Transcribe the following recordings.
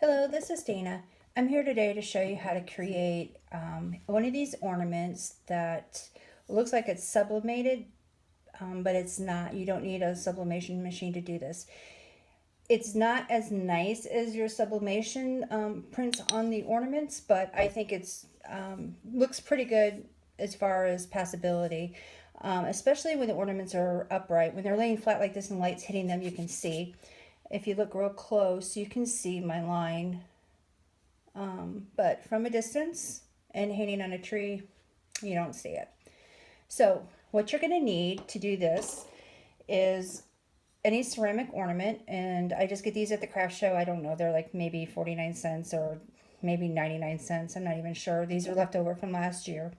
Hello, this is Dana. I'm here today to show you how to create one of these ornaments that looks like it's sublimated, but it's not. You don't need a sublimation machine to do this. It's not as nice as your sublimation prints on the ornaments, but I think it's looks pretty good as far as passability, especially when the ornaments are upright. When they're laying flat like this and light's hitting them, you can see. If you look real close, you can see my line. But from a distance and hanging on a tree, you don't see it. So what you're going to need to do this is any ceramic ornament, and I just get these at the craft show. I don't know, they're like maybe 49 cents or maybe 99 cents. I'm not even sure. These are left over from last year.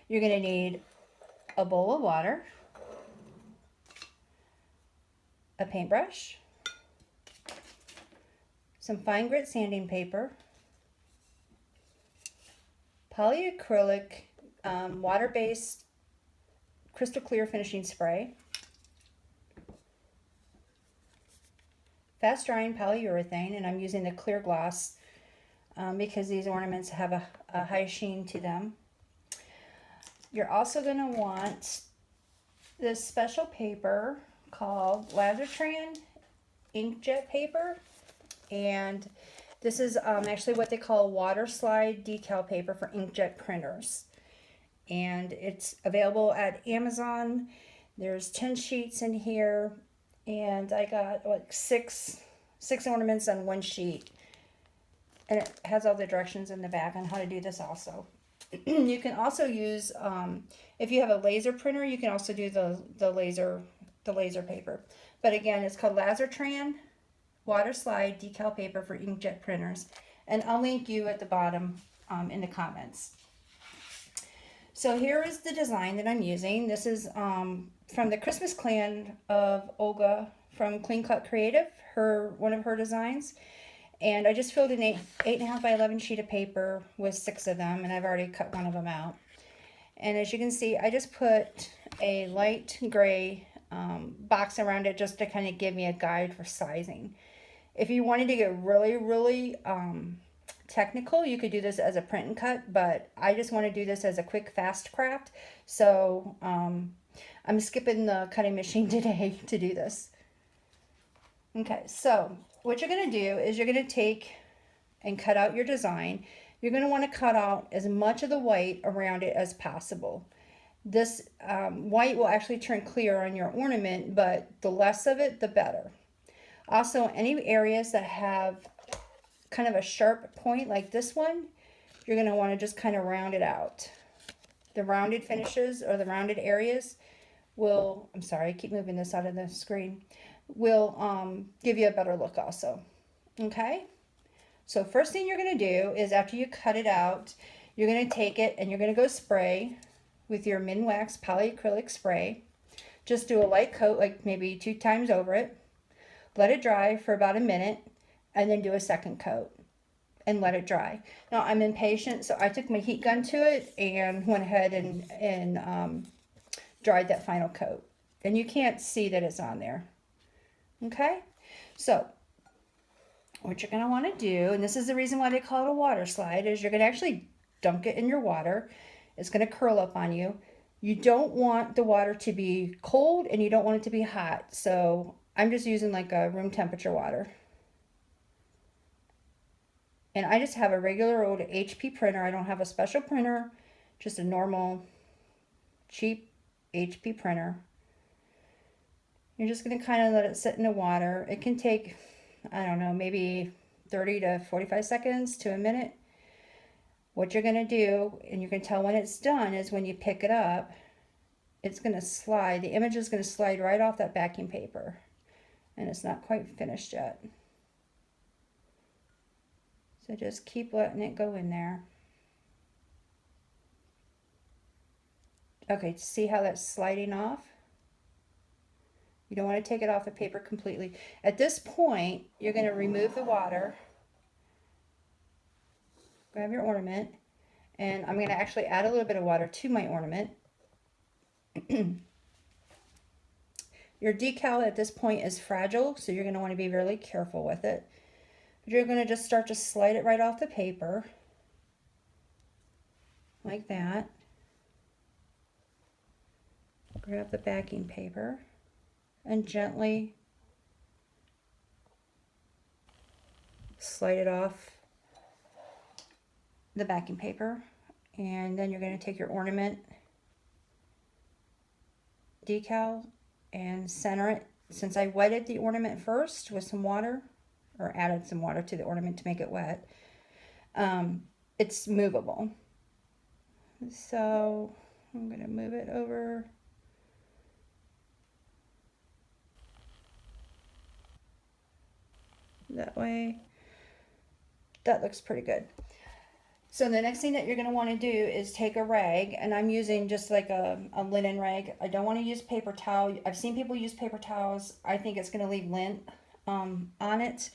You're going to need a bowl of water, a paintbrush, some fine grit sanding paper, polyacrylic water-based crystal clear finishing spray, fast drying polyurethane, and I'm using the clear gloss because these ornaments have a high sheen to them. You're also going to want this special paper called Lasertran inkjet paper, and this is actually what they call waterslide decal paper for inkjet printers, and it's available at Amazon. There's 10 sheets in here, and I got like six ornaments on one sheet, and it has all the directions in the back on how to do this also. You can also use if you have a laser printer, you can also do the laser paper, but again, it's called Lasertran waterslide decal paper for inkjet printers, and I'll link you at the bottom in the comments. So here is the design that I'm using. This is from the Christmas Clan of Olga from Clean Cut Creative, one of her designs. And I just filled an 8.5 by 11 sheet of paper with 6 of them, and I've already cut one of them out. And as you can see, I just put a light gray box around it just to kind of give me a guide for sizing. If you wanted to get really technical, you could do this as a print and cut, but I just want to do this as a quick fast craft, so I'm skipping the cutting machine today to do this. Okay, so what you're going to do is you're going to take and cut out your design. You're going to want to cut out as much of the white around it as possible. This white will actually turn clear on your ornament, but the less of it, the better. Also, any areas that have kind of a sharp point like this one, you're going to want to just kind of round it out. The rounded finishes or the rounded areas will, I'm sorry, I keep moving this out of the screen, will give you a better look also. Okay? So first thing you're going to do is after you cut it out, you're going to take it and you're going to go spray with your Minwax polyacrylic spray. Just do a light coat, like maybe 2 times over it. Let it dry for about a minute, and then do a second coat and let it dry. Now I'm impatient, so I took my heat gun to it and went ahead and dried that final coat. And you can't see that it's on there. Okay? So what you're going to want to do, and this is the reason why they call it a water slide, is you're going to actually dunk it in your water. It's going to curl up on you. You don't want the water to be cold and you don't want it to be hot. So I'm just using like a room temperature water. And I just have a regular old HP printer. I don't have a special printer, just a normal cheap HP printer. You're just going to kind of let it sit in the water. It can take, I don't know, maybe 30 to 45 seconds to a minute. What you're going to do, and you can tell when it's done, is when you pick it up, it's going to slide. The image is going to slide right off that backing paper. And it's not quite finished yet. So just keep letting it go in there. Okay, see how that's sliding off? You don't want to take it off the paper completely. At this point, you're going to remove the water. Grab your ornament. And I'm going to actually add a little bit of water to my ornament. Your decal at this point is fragile, so you're going to want to be really careful with it. You're going to just start to slide it right off the paper, like that. Grab the backing paper and gently slide it off the backing paper. And then you're going to take your ornament decal and center it. Since I wetted the ornament first with some water, or added some water to the ornament to make it wet, it's movable. So I'm going to move it over. That way. That looks pretty good. So the next thing that you're going to want to do is take a rag, and I'm using just like a linen rag. I don't want to use paper towel. I've seen people use paper towels. I think it's going to leave lint on it.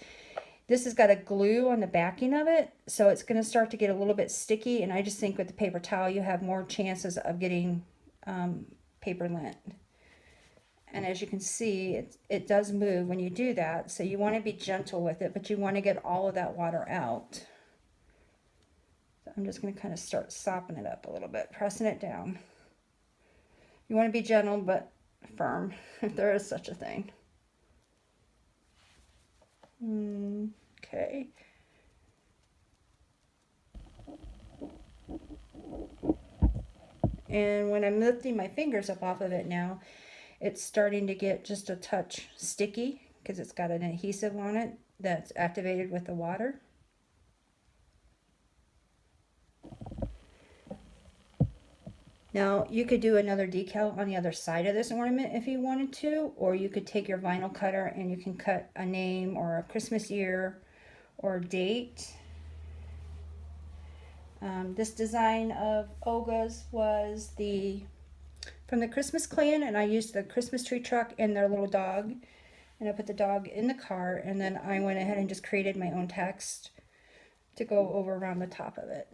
This has got a glue on the backing of it, so it's going to start to get a little bit sticky, and I just think with the paper towel you have more chances of getting paper lint. And as you can see, it does move when you do that, so you want to be gentle with it, but you want to get all of that water out. So I'm just going to kind of start sopping it up a little bit, pressing it down. You want to be gentle but firm, if there is such a thing. Okay. And when I'm lifting my fingers up off of it now, it's starting to get just a touch sticky because it's got an adhesive on it that's activated with the water. Now, you could do another decal on the other side of this ornament if you wanted to, or you could take your vinyl cutter and you can cut a name or a Christmas year or date. This design of Olga's was from the Christmas Clan, and I used the Christmas tree truck and their little dog, and I put the dog in the car, and then I went ahead and just created my own text to go over around the top of it.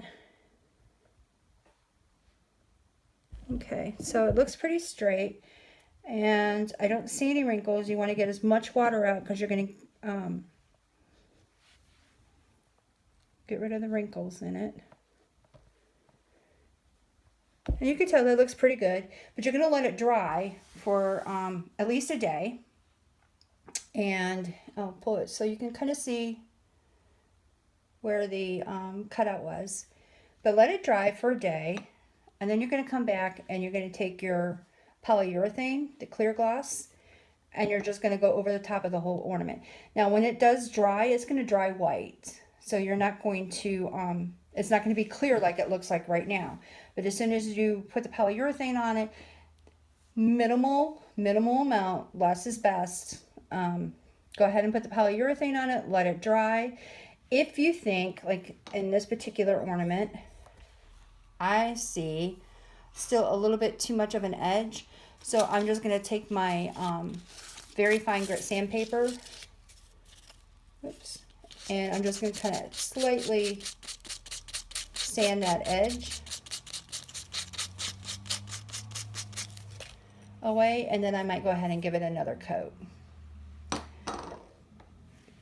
Okay, so it looks pretty straight, and I don't see any wrinkles. You want to get as much water out because you're going to get rid of the wrinkles in it. And you can tell that looks pretty good, but you're going to let it dry for at least a day. And I'll pull it so you can kind of see where the cutout was. But let it dry for a day, and then you're going to come back and you're going to take your polyurethane, the clear gloss, and you're just going to go over the top of the whole ornament. Now, when it does dry, it's going to dry white. So you're not going to, it's not going to be clear like it looks like right now. But as soon as you put the polyurethane on it, minimal amount, less is best. Go ahead and put the polyurethane on it, let it dry. If you think, like in this particular ornament, I see still a little bit too much of an edge. So I'm just going to take my very fine grit sandpaper. Oops. And I'm just going to kind of slightly sand that edge away, and then I might go ahead and give it another coat.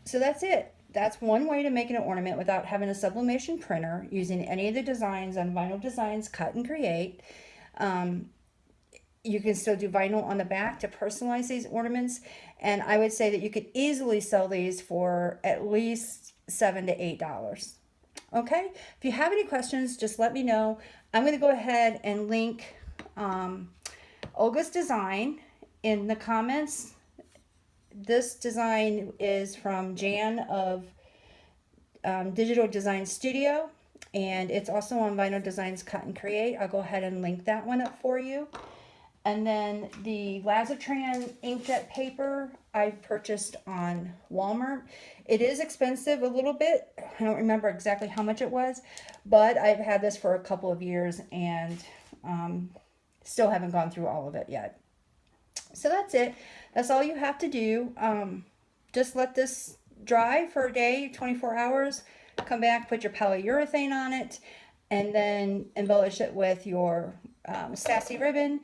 So that's it. That's one way to make an ornament without having a sublimation printer, using any of the designs on Vinyl Designs Cut and Create. You can still do vinyl on the back to personalize these ornaments, and I would say that you could easily sell these for at least $7 to $8. Okay, if you have any questions, just let me know. I'm going to go ahead and link Olga's design in the comments. This design is from Jan of Digital Design Studio, and it's also on Vinyl Designs Cut and Create. I'll go ahead and link that one up for you. And then the Lazatran inkjet paper I purchased on Walmart. It is expensive a little bit. I don't remember exactly how much it was, but I've had this for a couple of years and still haven't gone through all of it yet. So that's it. That's all you have to do. Just let this dry for a day, 24 hours. Come back, put your polyurethane on it, and then embellish it with your sassy ribbon.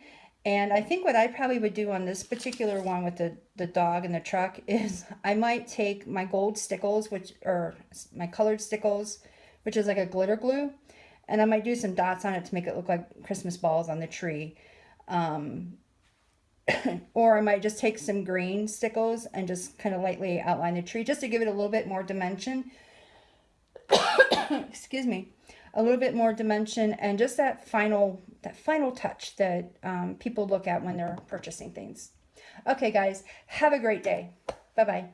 And I think what I probably would do on this particular one with the dog and the truck is I might take my gold stickles, or my colored stickles, which is like a glitter glue, and I might do some dots on it to make it look like Christmas balls on the tree. Or I might just take some green stickles and just kind of lightly outline the tree just to give it a little bit more dimension. Excuse me. A little bit more dimension and just that final touch that people look at when they're purchasing things. Okay, guys, have a great day. Bye-bye.